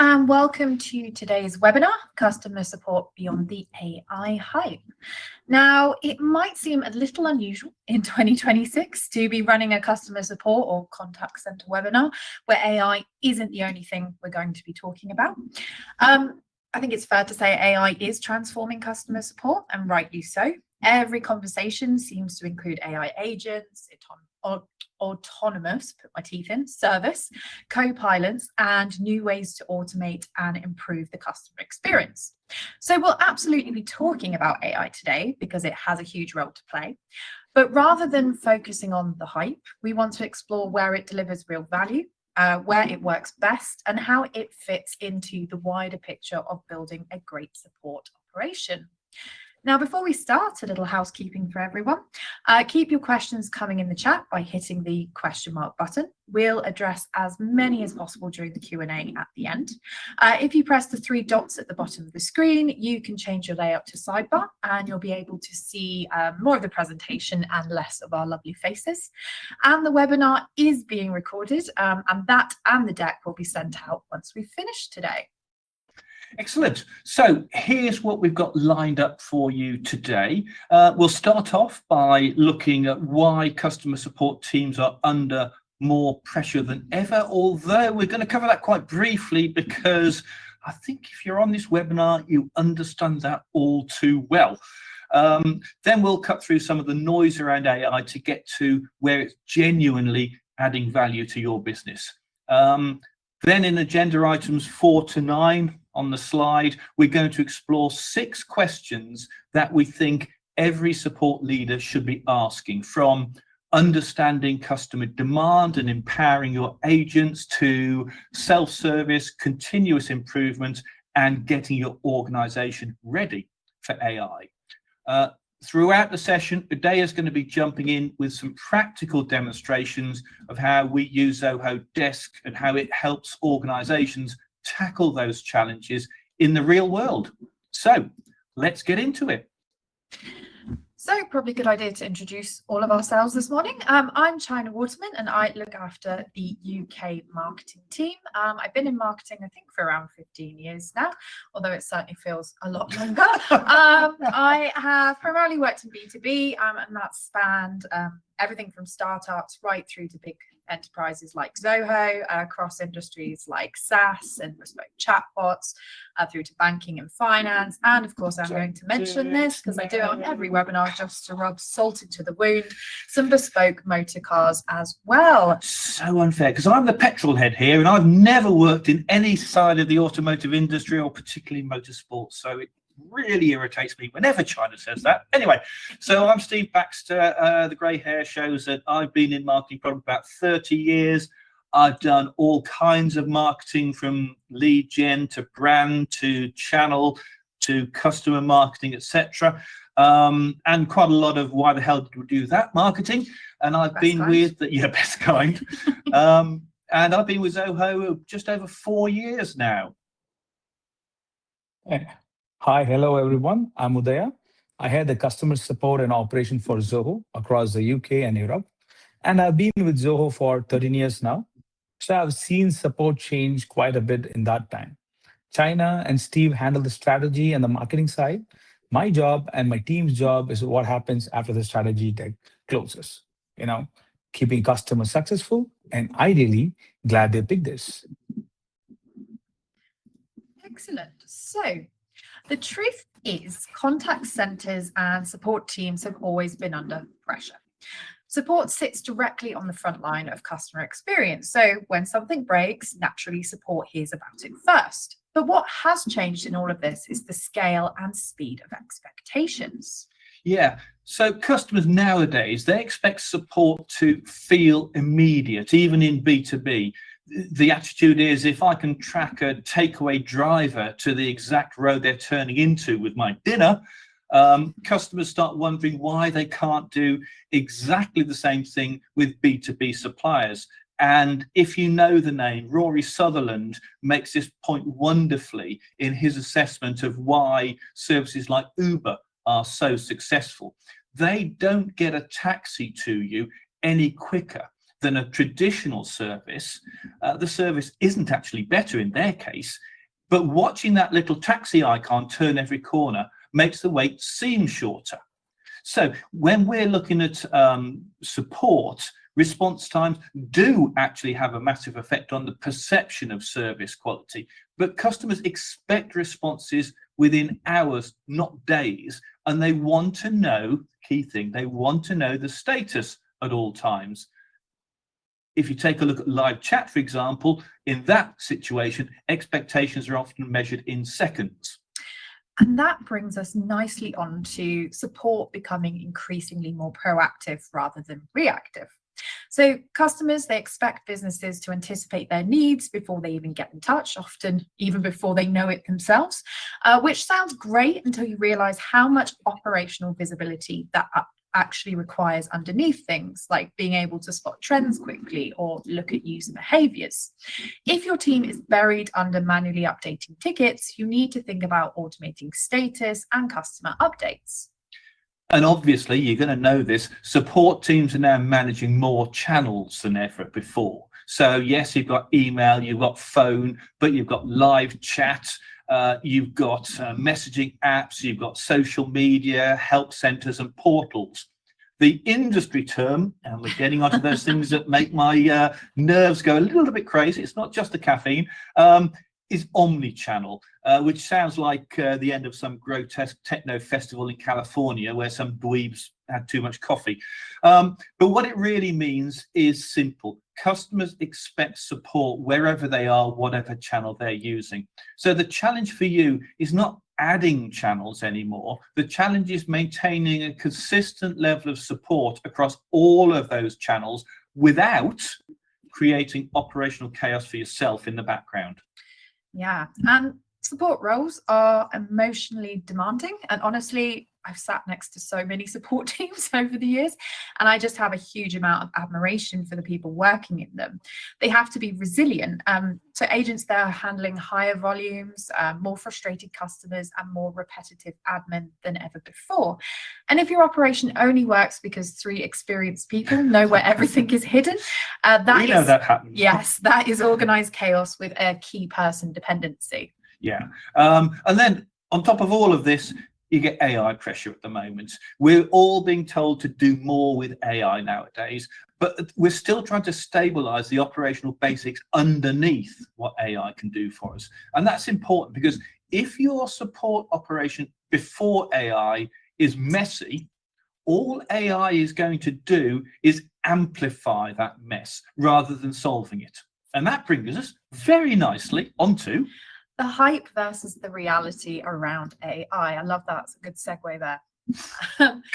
and welcome to today's webinar, Customer Support Beyond the AI Hype. Now, it might seem a little unusual in 2026 to be running a customer support or contact center webinar where AI isn't the only thing we're going to be talking about. I think it's fair to say AI is transforming customer support, and rightly so. Every conversation seems to include AI agents, autonomous, put my teeth in, service, co-pilots, and new ways to automate and improve the customer experience. So we'll absolutely be talking about AI today because it has a huge role to play. But rather than focusing on the hype, we want to explore where it delivers real value, where it works best, and how it fits into the wider picture of building a great support operation. Now, before we start, a little housekeeping for everyone. Keep your questions coming in the chat by hitting the question mark button. We'll address as many as possible during the Q&A at the end. If you press the three dots at the bottom of the screen, you can change your layout to sidebar and you'll be able to see more of the presentation and less of our lovely faces. And the webinar is being recorded, and that and the deck will be sent out once we've finished today. Excellent. So here's what we've got lined up for you today. We'll start off by looking at why customer support teams are under more pressure than ever, although we're going to cover that quite briefly because I think if you're on this webinar, you understand that all too well. Then we'll cut through some of the noise around AI to get to where it's genuinely adding value to your business. Then in agenda items 4 to 9, on the slide, we're going to explore 6 questions that we think every support leader should be asking, from understanding customer demand and empowering your agents to self-service, continuous improvement, and getting your organization ready for AI. Throughout the session, Udaya is going to be jumping in with some practical demonstrations of how we use Zoho Desk and how it helps organizations tackle those challenges in the real world. So let's get into it. So probably a good idea to introduce all of ourselves this morning. I'm Chinia Waterman and I look after the UK marketing team. I've been in marketing, I think, for around 15 years now, although it certainly feels a lot longer. I have primarily worked in B2B and that's spanned everything from startups right through to big enterprises like Zoho, across industries like SaaS and bespoke chatbots, through to banking and finance. And of course, I'm going to mention this because I do it on every webinar just to rub salt into the wound, some bespoke motor cars as well. So unfair, because I'm the petrol head here and I've never worked in any side of the automotive industry or particularly motorsports. So it really irritates me whenever Chinia says that. Anyway, so I'm Steve Baxter. The grey hair shows that I've been in marketing probably about 30 years. I've done all kinds of marketing, from lead gen to brand to channel to customer marketing, etc. And quite a lot of why the hell did we do that marketing. And I've been with the best kind. And I've been with Zoho just over 4 years now. Hi, hello everyone. I'm Udaya. I head the customer support and operation for Zoho across the UK and Europe. And I've been with Zoho for 13 years now. So I've seen support change quite a bit in that time. Chinia and Steve handle the strategy and the marketing side. My job and my team's job is what happens after the strategy tech closes. Keeping customers successful and ideally glad they picked this. Excellent. So the truth is, contact centers and support teams have always been under pressure. Support sits directly on the front line of customer experience. So when something breaks, naturally support hears about it first. But what has changed in all of this is the scale and speed of expectations. Yeah, so customers nowadays, they expect support to feel immediate, even in B2B. The attitude is, if I can track a takeaway driver to the exact road they're turning into with my dinner, customers start wondering why they can't do exactly the same thing with B2B suppliers. And if you know the name, Rory Sutherland makes this point wonderfully in his assessment of why services like Uber are so successful. They don't get a taxi to you any quicker than a traditional service. The service isn't actually better in their case. But watching that little taxi icon turn every corner makes the wait seem shorter. So when we're looking at support, response times do actually have a massive effect on the perception of service quality, but customers expect responses within hours, not days, and they want to know, key thing, they want to know the status at all times. If you take a look at live chat, for example, in that situation, expectations are often measured in seconds. And that brings us nicely on to support becoming increasingly more proactive rather than reactive. So customers, they expect businesses to anticipate their needs before they even get in touch, often even before they know it themselves, which sounds great until you realize how much operational visibility that actually requires underneath things, like being able to spot trends quickly or look at user behaviors. If your team is buried under manually updating tickets, you need to think about automating status and customer updates. And obviously, you're going to know this, support teams are now managing more channels than ever before. So yes, you've got email, you've got phone, but you've got live chat, you've got messaging apps, you've got social media, help centers and portals. The industry term, and we're getting onto those things that make my nerves go a little bit crazy, it's not just the caffeine, is omnichannel, which sounds like the end of some grotesque techno festival in California where some dweebs had too much coffee. But what it really means is simple. Customers expect support wherever they are, whatever channel they're using. So the challenge for you is not adding channels anymore. The challenge is maintaining a consistent level of support across all of those channels without creating operational chaos for yourself in the background. Yeah, and support roles are emotionally demanding. And honestly, I've sat next to so many support teams over the years, and I just have a huge amount of admiration for the people working in them. They have to be resilient. So agents, they're handling higher volumes, more frustrated customers, and more repetitive admin than ever before. And if your operation only works because 3 experienced people know where everything is hidden, that happens. Yes, that is organized chaos with a key person dependency. Yeah, and then on top of all of this, you get AI pressure at the moment. We're all being told to do more with AI nowadays, but we're still trying to stabilize the operational basics underneath what AI can do for us. And that's important because if your support operation before AI is messy, all AI is going to do is amplify that mess rather than solving it. And that brings us very nicely onto the hype versus the reality around AI. I love that. It's a good segue there.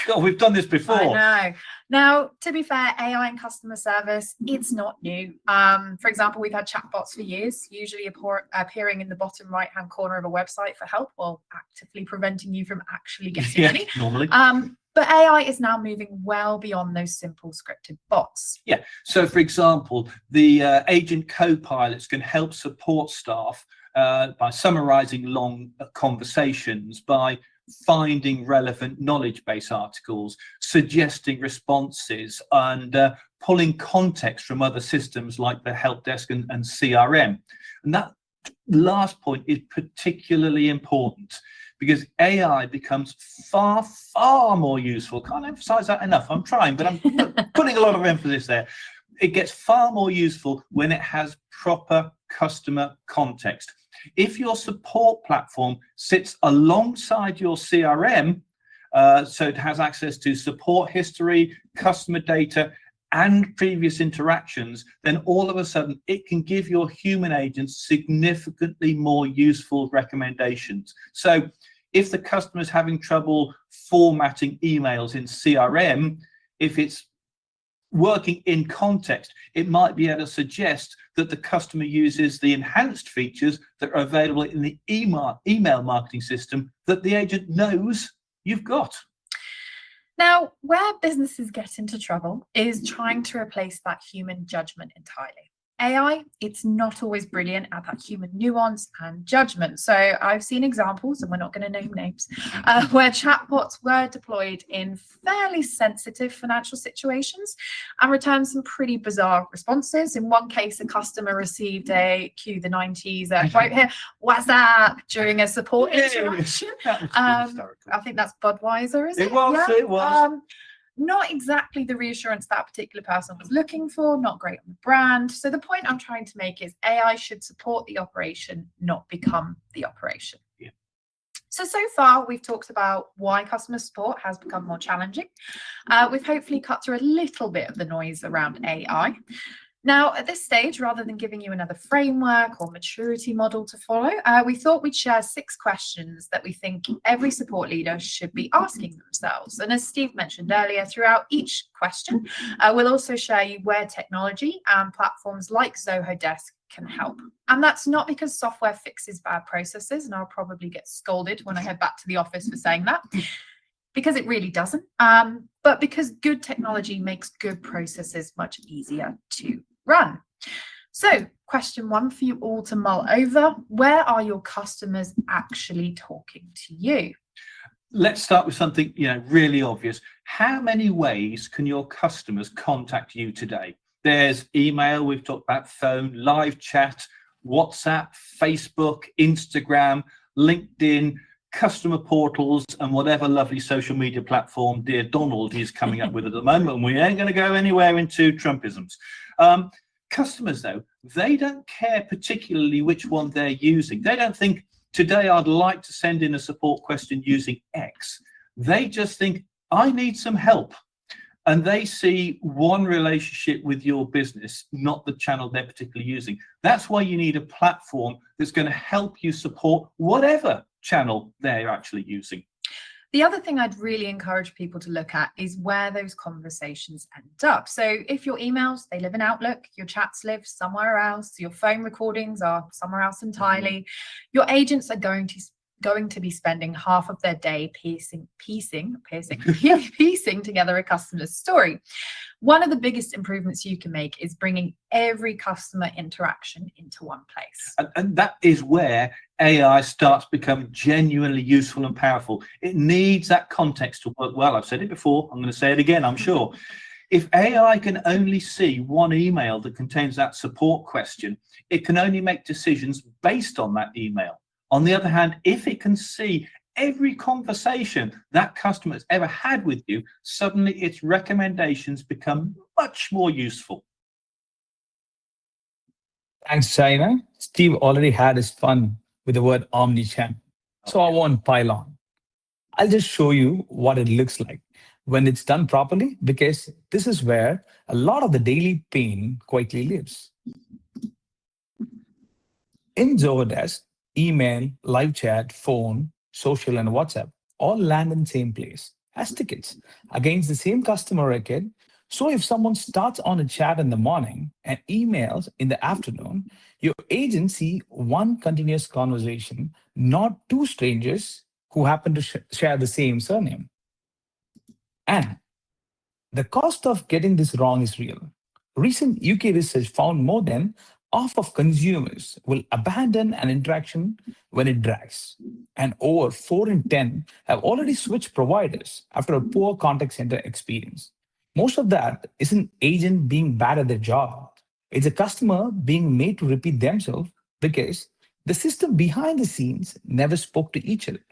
God, we've done this before. I know. Now, to be fair, AI in customer service, it's not new. For example, we've had chatbots for years, usually appearing in the bottom right-hand corner of a website for help while actively preventing you from actually getting any. Normally. But AI is now moving well beyond those simple scripted bots. Yeah. So, for example, the agent co-pilots can help support staff by summarizing long conversations, by finding relevant knowledge base articles, suggesting responses, and pulling context from other systems like the help desk and CRM. And that last point is particularly important because AI becomes far, far more useful. Can't emphasize that enough. I'm trying, but I'm putting a lot of emphasis there. It gets far more useful when it has proper customer context. If your support platform sits alongside your CRM, so it has access to support history, customer data, and previous interactions, then all of a sudden it can give your human agents significantly more useful recommendations. So if the customer is having trouble formatting emails in CRM, if it's working in context, it might be able to suggest that the customer uses the enhanced features that are available in the email marketing system that the agent knows you've got. Now, where businesses get into trouble is trying to replace that human judgment entirely. AI, it's not always brilliant at that human nuance and judgment. So I've seen examples, and we're not going to name names, where chatbots were deployed in fairly sensitive financial situations and returned some pretty bizarre responses. In one case, a customer received a cue the 90s quote here, "What's that?" during a support interaction. I think that's Budweiser, is it? It was. Not exactly the reassurance that particular person was looking for, not great on the brand. So the point I'm trying to make is AI should support the operation, not become the operation. Yeah. So far, we've talked about why customer support has become more challenging. We've hopefully cut through a little bit of the noise around AI. Now, at this stage, rather than giving you another framework or maturity model to follow, we thought we'd share 6 questions that we think every support leader should be asking themselves. And as Steve mentioned earlier, throughout each question, we'll also share you where technology and platforms like Zoho Desk can help. And that's not because software fixes bad processes, and I'll probably get scolded when I head back to the office for saying that, because it really doesn't, but because good technology makes good processes much easier to run. So question 1 for you all to mull over: where are your customers actually talking to you? Let's start with something really obvious. How many ways can your customers contact you today? There's email, we've talked about phone, live chat, WhatsApp, Facebook, Instagram, LinkedIn, customer portals, and whatever lovely social media platform dear Donald is coming up with at the moment. And we ain't going to go anywhere into Trumpisms. Customers, though, they don't care particularly which one they're using. They don't think, today I'd like to send in a support question using X. They just think, I need some help. And they see one relationship with your business, not the channel they're particularly using. That's why you need a platform that's going to help you support whatever channel they're actually using. The other thing I'd really encourage people to look at is where those conversations end up. So if your emails, they live in Outlook, your chats live somewhere else, your phone recordings are somewhere else entirely, your agents are going to be spending half of their day piecing together a customer's story. One of the biggest improvements you can make is bringing every customer interaction into one place. And that is where AI starts to become genuinely useful and powerful. It needs that context to work well. I've said it before, I'm going to say it again, I'm sure. If AI can only see one email that contains that support question, it can only make decisions based on that email. On the other hand, if it can see every conversation that customer has ever had with you, suddenly its recommendations become much more useful. Thanks, China. Steve already had his fun with the word omnichannel, so I won't pile on. I'll just show you what it looks like when it's done properly, because this is where a lot of the daily pain quietly lives. In Zoho Desk, email, live chat, phone, social, and WhatsApp all land in the same place as tickets against the same customer record. So if someone starts on a chat in the morning and emails in the afternoon, your agent see one continuous conversation, not 2 strangers who happen to share the same surname. And the cost of getting this wrong is real. Recent UK research found more than half of consumers will abandon an interaction when it drags. And over 4 in 10 have already switched providers after a poor contact center experience. Most of that isn't agent being bad at their job. It's a customer being made to repeat themselves because the system behind the scenes never spoke to each other.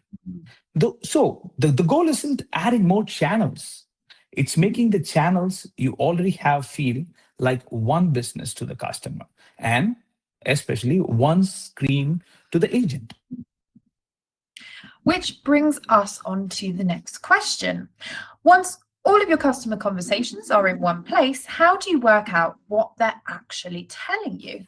So the goal isn't adding more channels. It's making the channels you already have feel like one business to the customer, and especially one screen to the agent. Which brings us on to the next question. Once all of your customer conversations are in one place, how do you work out what they're actually telling you?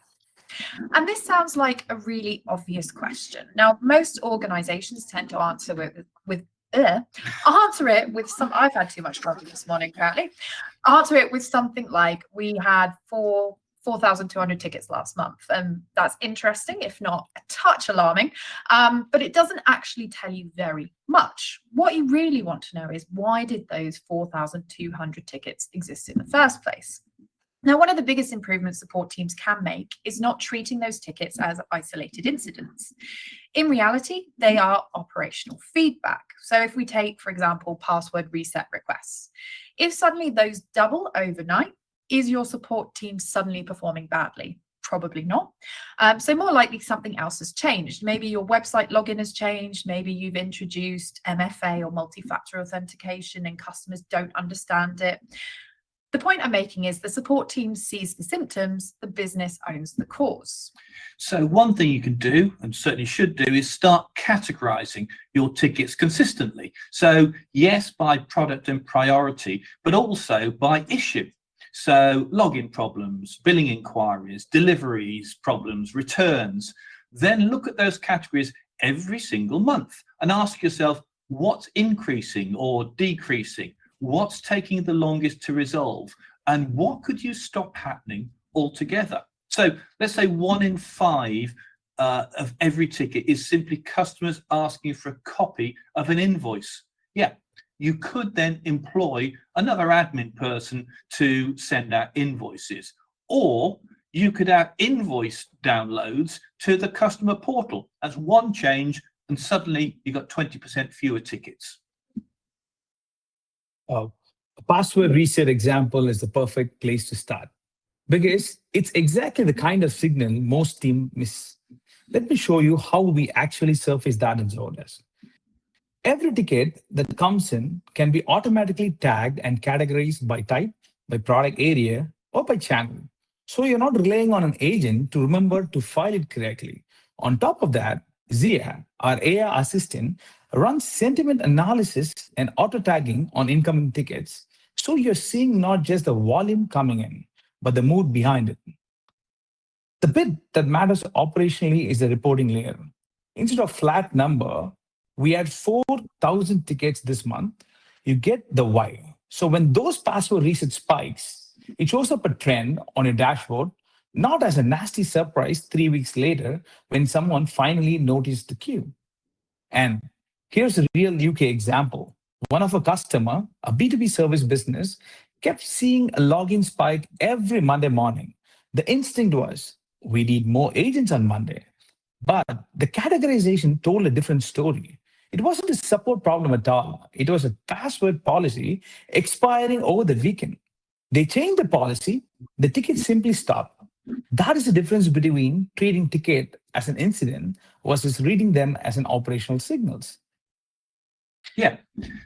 And this sounds like a really obvious question. Now, most organizations tend to answer it with some, I've had too much coffee this morning, apparently. Answer it with something like, we had 4,200 tickets last month. And that's interesting, if not a touch alarming, but it doesn't actually tell you very much. What you really want to know is, why did those 4,200 tickets exist in the first place? Now, one of the biggest improvements support teams can make is not treating those tickets as isolated incidents. In reality, they are operational feedback. So if we take, for example, password reset requests, if suddenly those double overnight, is your support team suddenly performing badly? Probably not. So more likely something else has changed. Maybe your website login has changed. Maybe you've introduced MFA or multi-factor authentication and customers don't understand it. The point I'm making is the support team sees the symptoms, the business owns the cause. So one thing you can do, and certainly should do, is start categorizing your tickets consistently. So yes, by product and priority, but also by issue. So login problems, billing inquiries, deliveries problems, returns. Then look at those categories every single month and ask yourself, what's increasing or decreasing? What's taking the longest to resolve? And what could you stop happening altogether? So let's say 1 in 5 of every ticket is simply customers asking for a copy of an invoice. Yeah, you could then employ another admin person to send out invoices. Or you could add invoice downloads to the customer portal as one change, and suddenly you've got 20% fewer tickets. A password reset example is the perfect place to start because it's exactly the kind of signal most teams miss. Let me show you how we actually surface that in Zoho. Every ticket that comes in can be automatically tagged and categorized by type, by product area, or by channel. So you're not relying on an agent to remember to file it correctly. On top of that, Zia, our AI assistant, runs sentiment analysis and auto tagging on incoming tickets. So you're seeing not just the volume coming in, but the mood behind it. The bit that matters operationally is the reporting layer. Instead of flat number, we had 4,000 tickets this month. You get the why. So when those password reset spikes, it shows up a trend on your dashboard, not as a nasty surprise 3 weeks later when someone finally noticed the queue. And here's a real UK example. One of a customer, a B2B service business, kept seeing a login spike every Monday morning. The instinct was, we need more agents on Monday. But the categorization told a different story. It wasn't a support problem at all. It was a password policy expiring over the weekend. They changed the policy, the ticket simply stopped. That is the difference between treating ticket as an incident versus reading them as an operational signals. Yeah.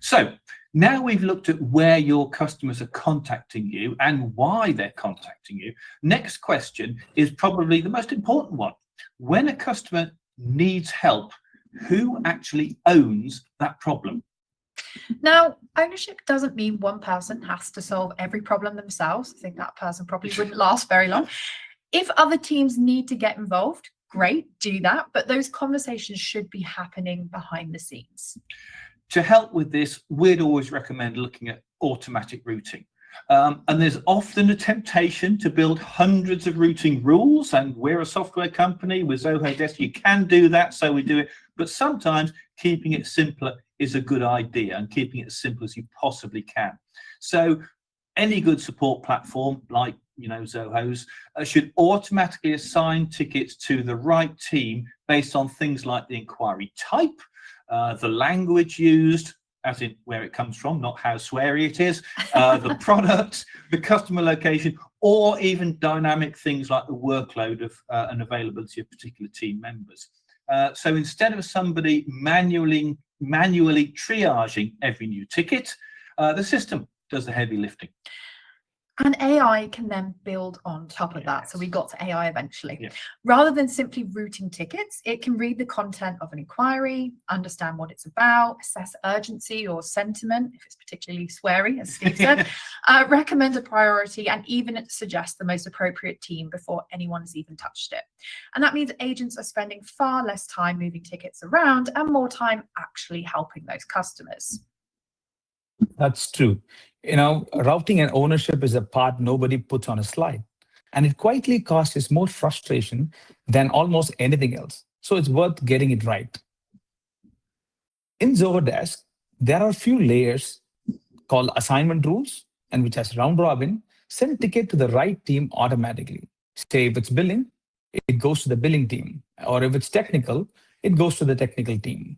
So now we've looked at where your customers are contacting you and why they're contacting you. Next question is probably the most important one. When a customer needs help, who actually owns that problem? Now, ownership doesn't mean one person has to solve every problem themselves. I think that person probably wouldn't last very long. If other teams need to get involved, great, do that. But those conversations should be happening behind the scenes. To help with this, we'd always recommend looking at automatic routing. And there's often a temptation to build hundreds of routing rules, and we're a software company with Zoho Desk. You can do that, so we do it. But sometimes keeping it simpler is a good idea, and keeping it as simple as you possibly can. So any good support platform, like Zoho's, should automatically assign tickets to the right team based on things like the inquiry type, the language used, as in where it comes from, not how sweary it is, the product, the customer location, or even dynamic things like the workload of and availability of particular team members. So instead of somebody manually triaging every new ticket, the system does the heavy lifting. And AI can then build on top of that. So we got to AI eventually. Yeah. Rather than simply routing tickets, it can read the content of an inquiry, understand what it's about, assess urgency or sentiment, if it's particularly sweary, as Steve said, recommend a priority, and even suggest the most appropriate team before anyone has even touched it. And that means agents are spending far less time moving tickets around and more time actually helping those customers. That's true. Routing and ownership is a part nobody puts on a slide, and it quietly causes more frustration than almost anything else. So it's worth getting it right. In Zoho Desk, there are a few layers called assignment rules, and which has round robin, send ticket to the right team automatically. Say if it's billing, it goes to the billing team. Or if it's technical, it goes to the technical team.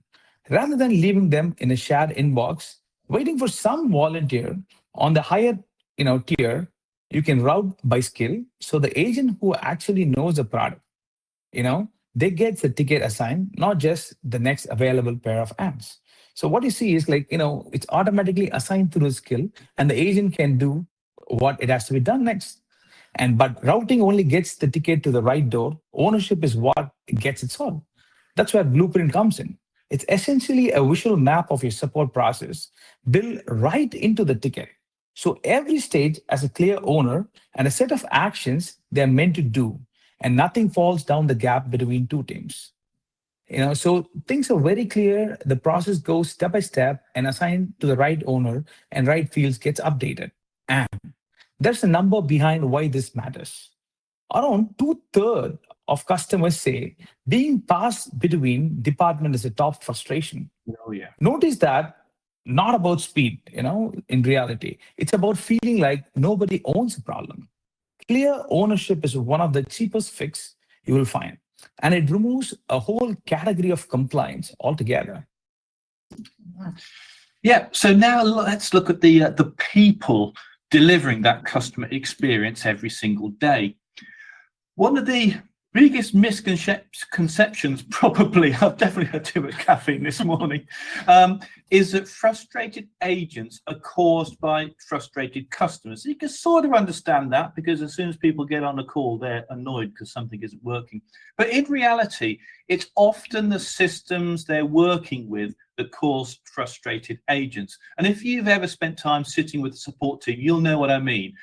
Rather than leaving them in a shared inbox, waiting for some volunteer on the higher tier, you can route by skill. So the agent who actually knows the product, they get the ticket assigned, not just the next available pair of hands. So what you see is it's automatically assigned through a skill, and the agent can do what it has to be done next. But routing only gets the ticket to the right door. Ownership is what gets it solved. That's where Blueprint comes in. It's essentially a visual map of your support process built right into the ticket. So every stage has a clear owner and a set of actions they're meant to do, and nothing falls down the gap between two teams. So things are very clear. The process goes step by step and assigned to the right owner, and right fields gets updated. And there's a number behind why this matters. Around 2/3 of customers say being passed between departments is a top frustration. Oh, yeah. Notice that not about speed, in reality. It's about feeling like nobody owns the problem. Clear ownership is one of the cheapest fix you will find, and it removes a whole category of compliance altogether. Yeah, so now let's look at the people delivering that customer experience every single day. One of the biggest misconceptions, probably, I've definitely had too much caffeine this morning, is that frustrated agents are caused by frustrated customers. So you can sort of understand that, because as soon as people get on a call, they're annoyed because something isn't working. But in reality, it's often the systems they're working with that cause frustrated agents. And if you've ever spent time sitting with the support team, you'll know what I mean.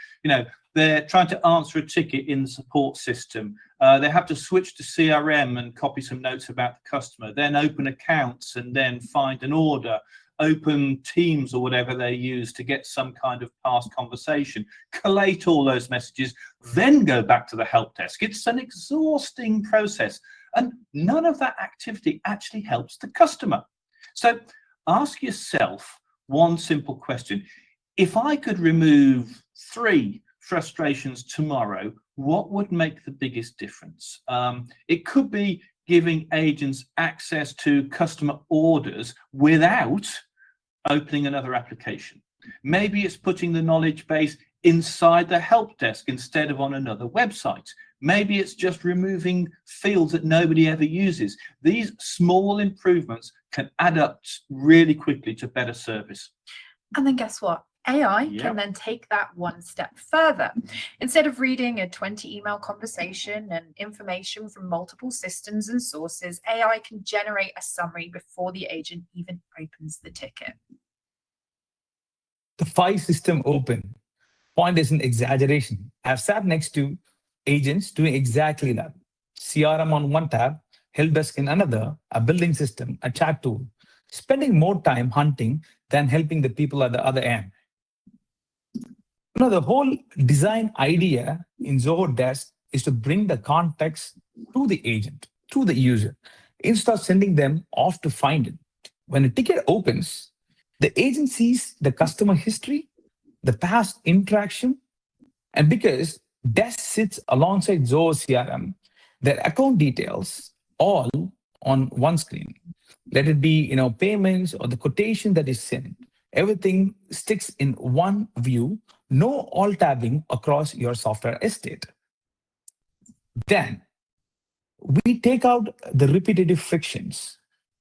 They're trying to answer a ticket in the support system. They have to switch to CRM and copy some notes about the customer, then open accounts and then find an order, open Teams or whatever they use to get some kind of past conversation, collate all those messages, then go back to the help desk. It's an exhausting process, and none of that activity actually helps the customer. So ask yourself one simple question. If I could remove 3 frustrations tomorrow, what would make the biggest difference? It could be giving agents access to customer orders without opening another application. Maybe it's putting the knowledge base inside the help desk instead of on another website. Maybe it's just removing fields that nobody ever uses. These small improvements can add up really quickly to better service. And then guess what? AI can then take that one step further. Instead of reading a 20 email conversation and information from multiple systems and sources, AI can generate a summary before the agent even opens the ticket. The 5 system open point is an exaggeration. I've sat next to agents doing exactly that. CRM on one tab, help desk in another, a building system, a chat tool, spending more time hunting than helping the people at the other end. The whole design idea in Zoho Desk is to bring the context to the agent, to the user, instead of sending them off to find it. When a ticket opens, the agent sees the customer history, the past interaction, and because Desk sits alongside Zoho CRM, their account details all on one screen. Let it be, payments or the quotation that is sent. Everything sticks in one view, no alt-tabbing across your software estate. Then we take out the repetitive frictions.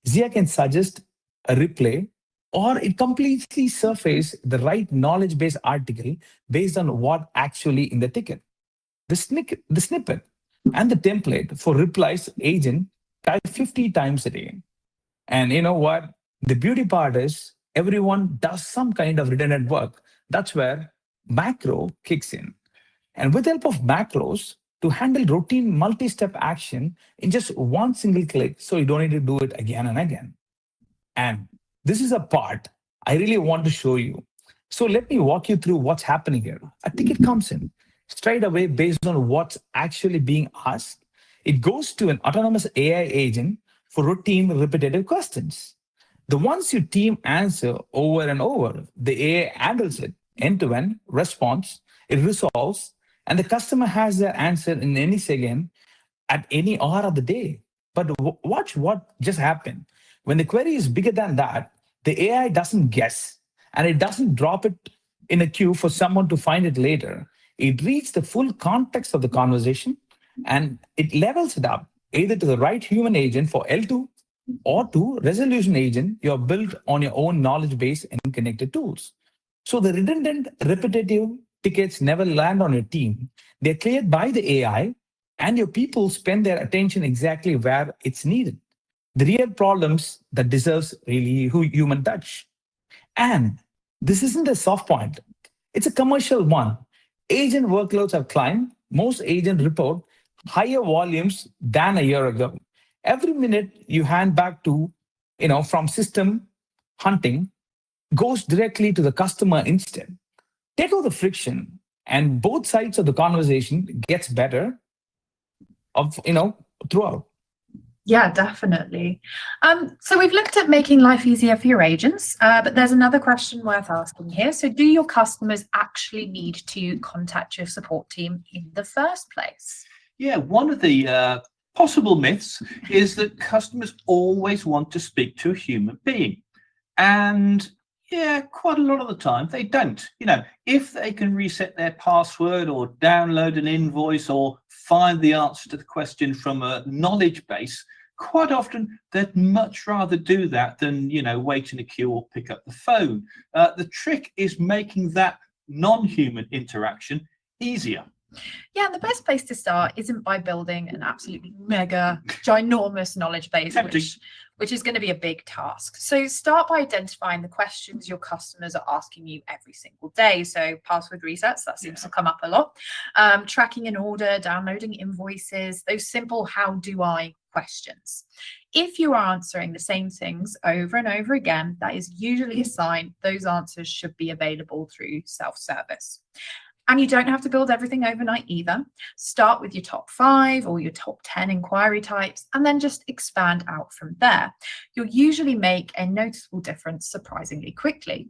Zia can suggest a replay, or it completely surfaces the right knowledge base article based on what actually in the ticket. The snippet and the template for replies agent type 50 times a day. And you know what? The beauty part is everyone does some kind of redundant work. That's where macro kicks in. And with the help of macros to handle routine multi-step action in just one single click, so you don't need to do it again and again. And this is a part I really want to show you. So let me walk you through what's happening here. A ticket comes in straight away based on what's actually being asked. It goes to an autonomous AI agent for routine repetitive questions. The ones your team answer over and over, the AI handles it end-to-end response it resolves, and the customer has their answer in any second at any hour of the day. But watch what just happened. When the query is bigger than that, the AI doesn't guess and it doesn't drop it in a queue for someone to find it later. It reads the full context of the conversation and it levels it up either to the right human agent for L2 or to resolution agent you have built on your own knowledge base and connected tools. So the redundant, repetitive tickets never land on your team. They're cleared by the AI and your people spend their attention exactly where it's needed. The real problems that deserves really human touch. And this isn't a soft point. It's a commercial one. Agent workloads have climbed. Most agents report higher volumes than a year ago. Every minute you hand back to, from system hunting goes directly to the customer instead. Take out the friction and both sides of the conversation gets better throughout. Yeah, definitely. So we've looked at making life easier for your agents, but there's another question worth asking here. So do your customers actually need to contact your support team in the first place? Yeah, one of the possible myths is that customers always want to speak to a human being. And yeah, quite a lot of the time they don't. If they can reset their password or download an invoice or find the answer to the question from a knowledge base, quite often they'd much rather do that than, wait in a queue or pick up the phone. The trick is making that non-human interaction easier. Yeah, the best place to start isn't by building an absolutely mega, ginormous knowledge base, which is going to be a big task. So start by identifying the questions your customers are asking you every single day. So password resets, that seems to come up a lot. Tracking an order, downloading invoices, those simple how do I questions. If you are answering the same things over and over again, that is usually a sign those answers should be available through self-service. And you don't have to build everything overnight either. Start with your top 5 or your top 10 inquiry types, and then just expand out from there. You'll usually make a noticeable difference surprisingly quickly.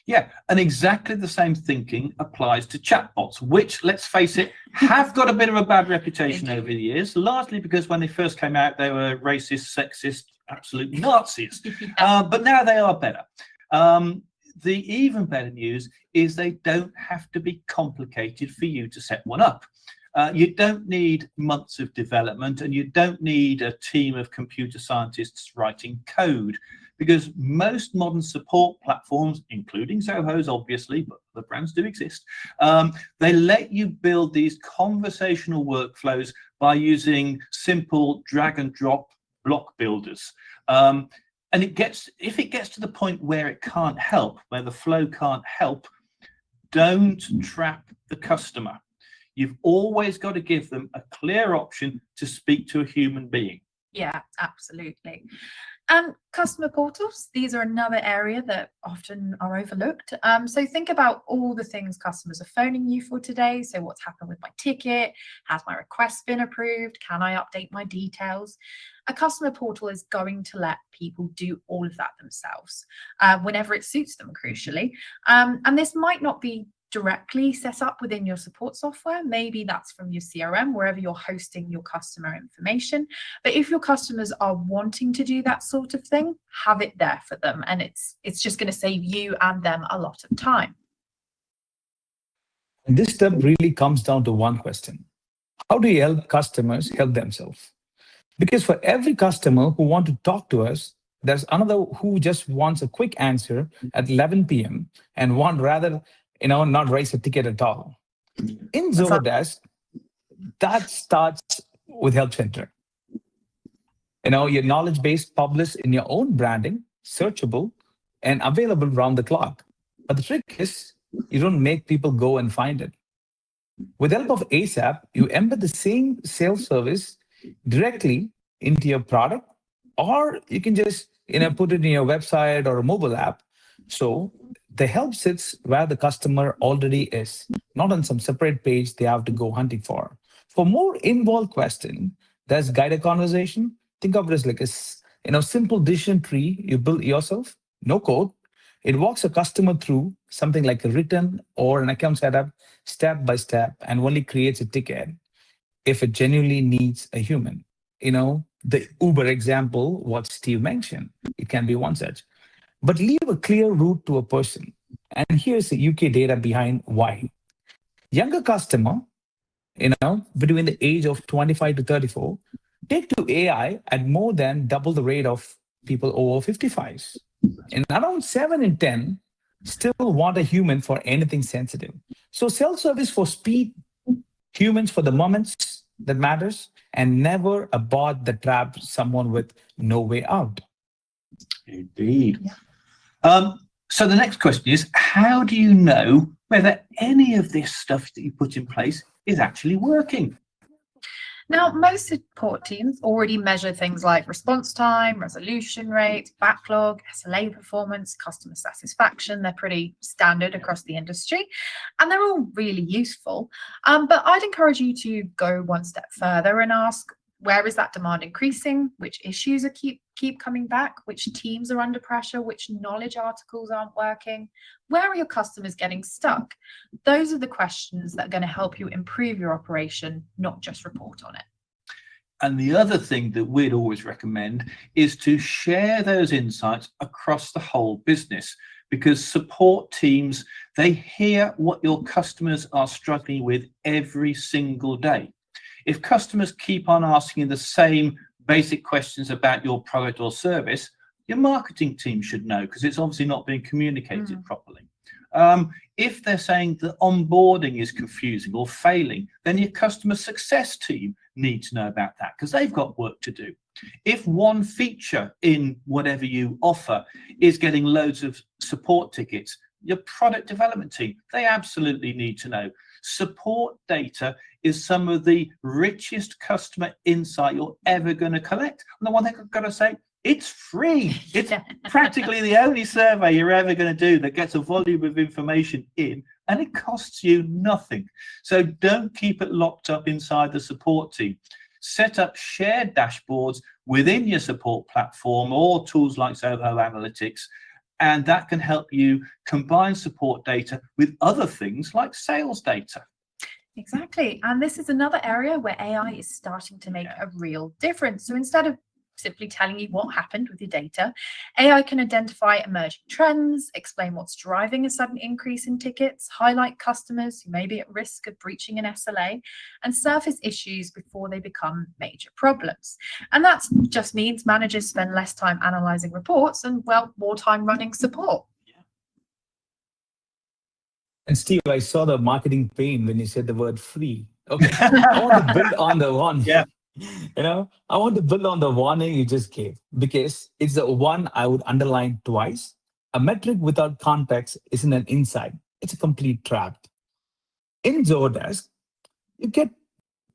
Yeah, and exactly the same thinking applies to chatbots, which, let's face it, have got a bit of a bad reputation over the years, largely because when they first came out, they were racist, sexist, absolute Nazis. But now they are better. The even better news is they don't have to be complicated for you to set one up. You don't need months of development and you don't need a team of computer scientists writing code, because most modern support platforms, including Zoho's obviously, but the brands do exist, they let you build these conversational workflows by using simple drag and drop block builders. And if it gets to the point where it can't help, where the flow can't help, don't trap the customer. You've always got to give them a clear option to speak to a human being. Yeah, absolutely. Customer portals, these are another area that often are overlooked. So think about all the things customers are phoning you for today. So what's happened with my ticket? Has my request been approved? Can I update my details? A customer portal is going to let people do all of that themselves whenever it suits them, crucially. And this might not be directly set up within your support software. Maybe that's from your CRM, wherever you're hosting your customer information. But if your customers are wanting to do that sort of thing, have it there for them. And it's just going to save you and them a lot of time. And this step really comes down to one question. How do you help customers help themselves? Because for every customer who wants to talk to us, there's another who just wants a quick answer at 11 p.m. and want rather not raise a ticket at all. In Zoho Desk, that starts with Help Center. Your knowledge base published in your own branding, searchable, and available round the clock. But the trick is you don't make people go and find it. With the help of ASAP, you embed the same sales service directly into your product, or you can just put it in your website or a mobile app. So the help sits where the customer already is, not on some separate page they have to go hunting for. For more involved question, there's guided conversation. Think of it as like a simple decision tree you build yourself, no code. It walks a customer through something like a return or an account setup step by step and only creates a ticket if it genuinely needs a human. The Uber example, what Steve mentioned, it can be one such. But leave a clear route to a person. And here's the UK data behind why. Younger customer, between the age of 25 to 34, take to AI at more than double the rate of people over 55s. And around 7 in 10 still want a human for anything sensitive. So self-service for speed, humans for the moments that matters, and never a bot that traps someone with no way out. Indeed. So the next question is, how do you know whether any of this stuff that you put in place is actually working? Now, most support teams already measure things like response time, resolution rate, backlog, SLA performance, customer satisfaction. They're pretty standard across the industry, and they're all really useful. But I'd encourage you to go one step further and ask, where is that demand increasing? Which issues are keep coming back? Which teams are under pressure? Which knowledge articles aren't working? Where are your customers getting stuck? Those are the questions that are going to help you improve your operation, not just report on it. And the other thing that we'd always recommend is to share those insights across the whole business, because support teams, they hear what your customers are struggling with every single day. If customers keep on asking the same basic questions about your product or service, your marketing team should know, because it's obviously not being communicated properly. If they're saying that onboarding is confusing or failing, then your customer success team need to know about that, because they've got work to do. If one feature in whatever you offer is getting loads of support tickets, your product development team, they absolutely need to know. Support data is some of the richest customer insight you're ever going to collect. And the one thing I've got to say, it's free. It's practically the only survey you're ever going to do that gets a volume of information in, and it costs you nothing. So don't keep it locked up inside the support team. Set up shared dashboards within your support platform or tools like Zoho Analytics, and that can help you combine support data with other things like sales data. Exactly. And this is another area where AI is starting to make a real difference. So instead of simply telling you what happened with your data, AI can identify emerging trends, explain what's driving a sudden increase in tickets, highlight customers who may be at risk of breaching an SLA, and surface issues before they become major problems. And that just means managers spend less time analyzing reports and, well, more time running support. And Steve, I saw the marketing pain when you said the word free. Okay, I want to build on the one. Yeah. I want to build on the warning you just gave, because it's the one I would underline twice. A metric without context isn't an insight. It's a complete trap. In Zoho, you get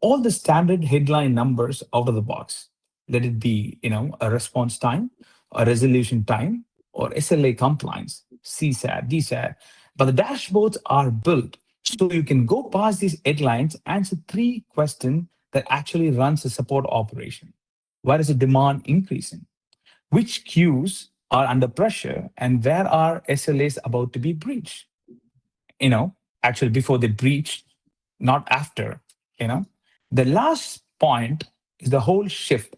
all the standard headline numbers out of the box. Let it be, a response time, a resolution time, or SLA compliance, CSAT, DSAT. But the dashboards are built so you can go past these headlines, answer 3 questions that actually runs the support operation. Where is the demand increasing? Which queues are under pressure? And where are SLAs about to be breached? Actually before they breach, not after. The last point is the whole shift,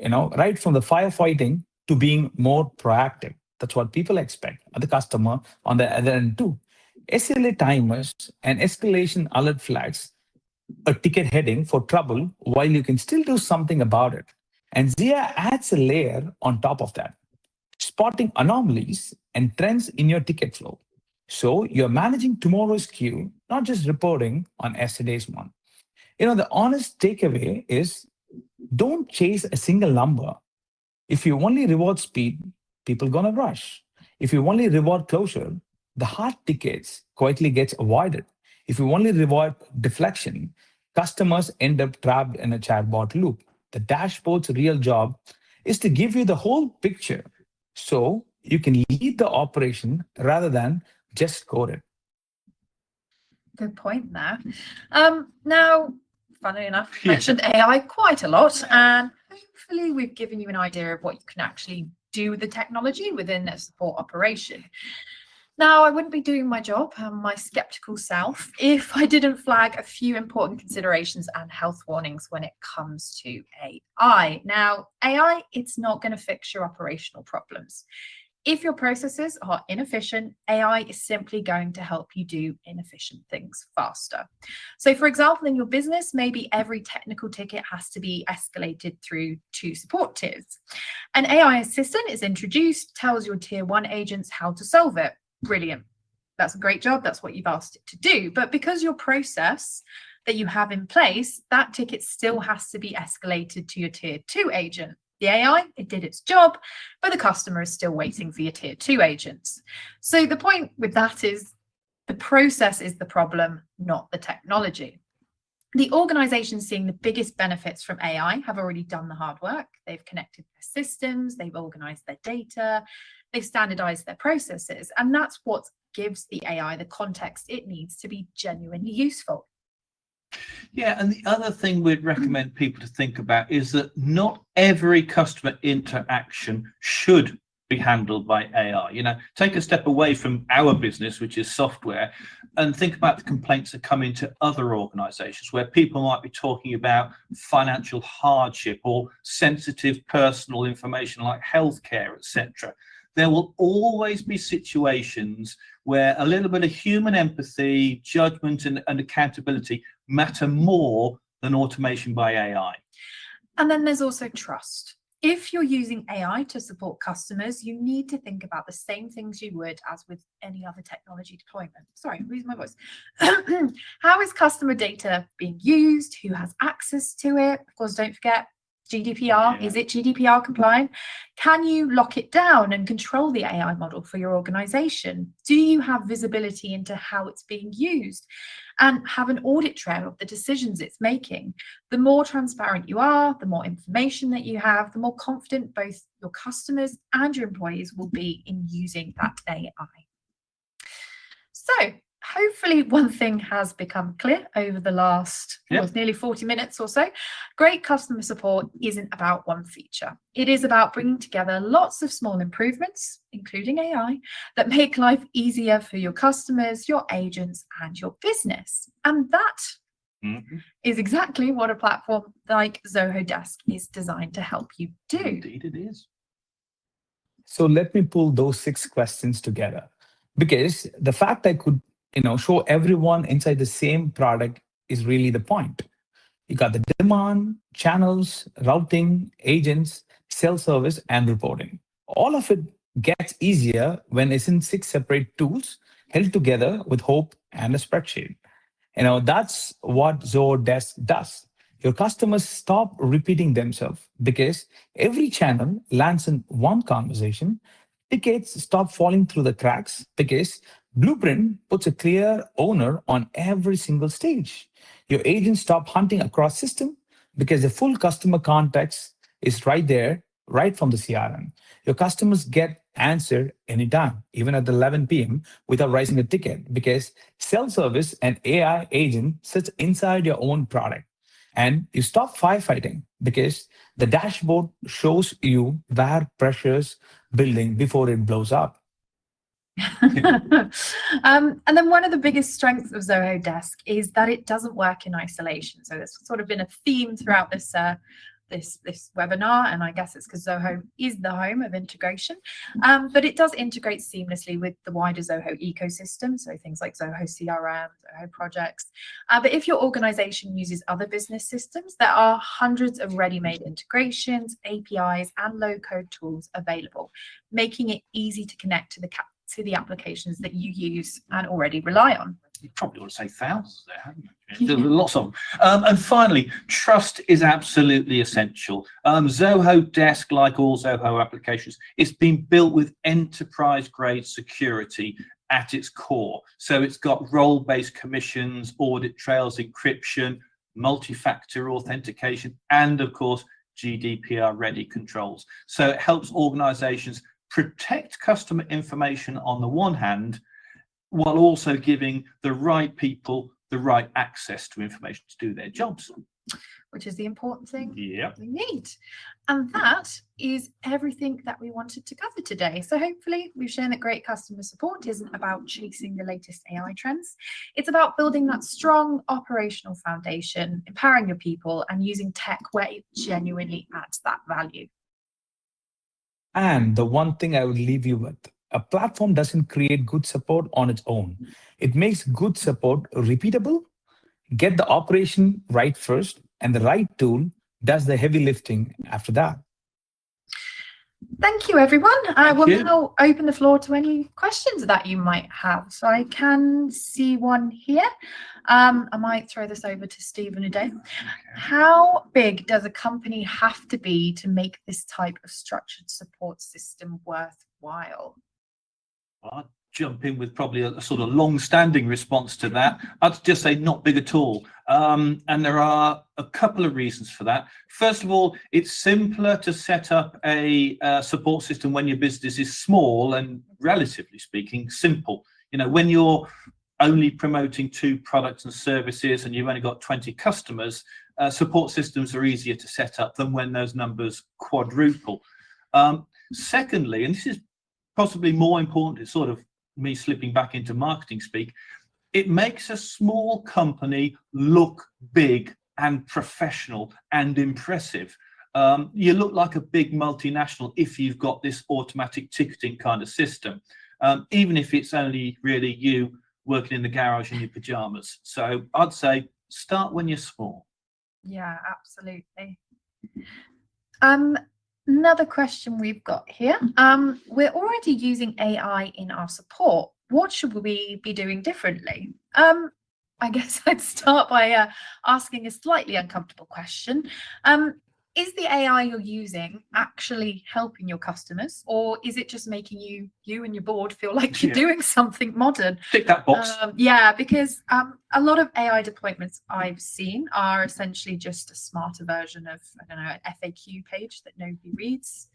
right from the firefighting to being more proactive. That's what people expect, and the customer on the other end too. SLA timers and escalation alert flags, a ticket heading for trouble while you can still do something about it. And Zia adds a layer on top of that, spotting anomalies and trends in your ticket flow. So you're managing tomorrow's queue, not just reporting on yesterday's one. The honest takeaway is, don't chase a single number. If you only reward speed, people gonna rush. If you only reward closure, the hard tickets quietly gets avoided. If you only reward deflection, customers end up trapped in a chatbot loop. The dashboard's real job is to give you the whole picture so you can lead the operation rather than just code it. Good point there. Now, funnily enough, we mentioned AI quite a lot, and hopefully we've given you an idea of what you can actually do with the technology within a support operation. Now, I wouldn't be doing my job, my skeptical self, if I didn't flag a few important considerations and health warnings when it comes to AI. Now, AI, it's not going to fix your operational problems. If your processes are inefficient, AI is simply going to help you do inefficient things faster. So, for example, in your business, maybe every technical ticket has to be escalated through 2 support tiers. An AI assistant is introduced, tells your tier 1 agents how to solve it. Brilliant. That's a great job. That's what you've asked it to do. But because your process that you have in place, that ticket still has to be escalated to your tier 2 agent. The AI, it did its job, but the customer is still waiting for your tier 2 agents. So the point with that is the process is the problem, not the technology. The organizations seeing the biggest benefits from AI have already done the hard work. They've connected their systems, they've organized their data, they've standardized their processes, and that's what gives the AI the context it needs to be genuinely useful. Yeah, and the other thing we'd recommend people to think about is that not every customer interaction should be handled by AI. You know, take a step away from our business, which is software, and think about the complaints that come into other organizations where people might be talking about financial hardship or sensitive personal information like healthcare, etc. There will always be situations where a little bit of human empathy, judgment, and accountability matter more than automation by AI. And then there's also trust. If you're using AI to support customers, you need to think about the same things you would as with any other technology deployment. Sorry, I'm losing my voice. How is customer data being used? Who has access to it? Of course, don't forget GDPR. Is it GDPR compliant? Can you lock it down and control the AI model for your organization? Do you have visibility into how it's being used and have an audit trail of the decisions it's making? The more transparent you are, the more information that you have, the more confident both your customers and your employees will be in using that AI. So, hopefully one thing has become clear over the last nearly 40 minutes or so. Great customer support isn't about one feature. It is about bringing together lots of small improvements, including AI, that make life easier for your customers, your agents, and your business. And that is exactly what a platform like Zoho Desk is designed to help you do. Indeed it is. So let me pull those 6 questions together, because the fact I could show everyone inside the same product is really the point. You got the demand, channels, routing, agents, self-service, and reporting. All of it gets easier when it's in 6 separate tools held together with hope and a spreadsheet. That's what Zoho Desk does. Your customers stop repeating themselves because every channel lands in one conversation. Tickets stop falling through the cracks because Blueprint puts a clear owner on every single stage. Your agents stop hunting across system because the full customer context is right there, right from the CRM. Your customers get answered anytime, even at 11 p.m. without raising a ticket, because self-service and AI agent sits inside your own product. And you stop firefighting because the dashboard shows you where pressure's building before it blows up. And then one of the biggest strengths of Zoho Desk is that it doesn't work in isolation. So there's sort of been a theme throughout this this webinar, and I guess it's because Zoho is the home of integration, but it does integrate seamlessly with the wider Zoho ecosystem, so things like Zoho CRM, Zoho projects. But if your organization uses other business systems, there are hundreds of ready-made integrations, APIs, and low-code tools available, making it easy to connect to the applications that you use and already rely on. You probably want to say thousands there, haven't you? There's lots of them. And finally, trust is absolutely essential. Zoho Desk, like all Zoho applications, it's been built with enterprise-grade security at its core. So it's got role-based commissions, audit trails, encryption, multi-factor authentication, and of course, GDPR-ready controls. So it helps organizations protect customer information on the one hand, while also giving the right people the right access to information to do their jobs. which is the important thing Yeah. we need. And that is everything that we wanted to cover today. So hopefully we've shown that great customer support isn't about chasing the latest AI trends. It's about building that strong operational foundation, empowering your people, and using tech where it genuinely adds that value. And the one thing I would leave you with, a platform doesn't create good support on its own. It makes good support repeatable. Get the operation right first, and the right tool does the heavy lifting after that. Thank you, everyone. I will you. now open the floor to any questions that you might have. So I can see one here. I might throw this over to Steve and Udaya. How big does a company have to be to make this type of structured support system worthwhile? I'd jump in with probably a sort of long-standing response to that. I'd just say not big at all. And there are a couple of reasons for that. First of all, it's simpler to set up a support system when your business is small and, relatively speaking, simple. You know, when you're only promoting 2 products and services and you've only got 20 customers, support systems are easier to set up than when those numbers quadruple. Secondly, and this is possibly more important, it's sort of me slipping back into marketing speak, it makes a small company look big and professional and impressive. You look like a big multinational if you've got this automatic ticketing kind of system, even if it's only really you working in the garage in your pajamas. So I'd say start when you're small. Yeah, absolutely. Another question we've got here. We're already using AI in our support. What should we be doing differently? I guess I'd start by asking a slightly uncomfortable question. Is the AI you're using actually helping your customers, or is it just making you and your board feel like you're doing something modern? Tick that box. Yeah, because a lot of AI deployments I've seen are essentially just a smarter version of, I don't know, an FAQ page that nobody reads.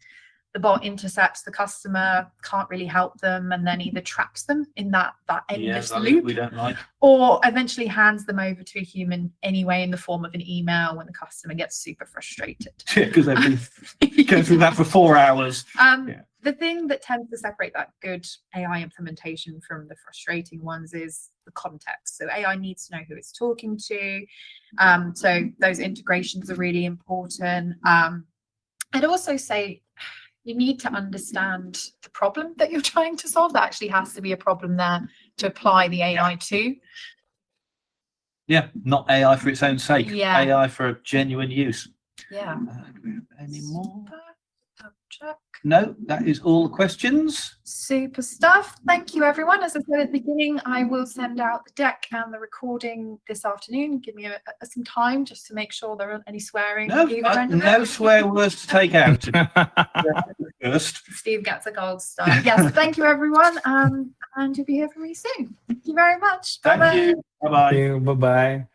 The bot intercepts the customer, can't really help them, and then either traps them in that endless loop, we don't like, or eventually hands them over to a human anyway in the form of an email when the customer gets super frustrated. Yeah, because they've been going through that for 4 hours. The thing that tends to separate that good AI implementation from the frustrating ones is the context. So AI needs to know who it's talking to. So those integrations are really important. I'd also say you need to understand the problem that you're trying to solve. That actually has to be a problem there to apply the AI to. Yeah, not AI for its own sake. Yeah. AI for a genuine use. Yeah. Any more? Check. No, that is all the questions. Super stuff. Thank you, everyone. As I said at the beginning, I will send out the deck and the recording this afternoon. Give me some time just to make sure there aren't any swearing. No swear words to take out. First. Steve gets a gold star. Yes, thank you, everyone. And you'll be here from me soon. Thank you very much. Bye-bye. Thank you. Bye-bye. Bye-bye.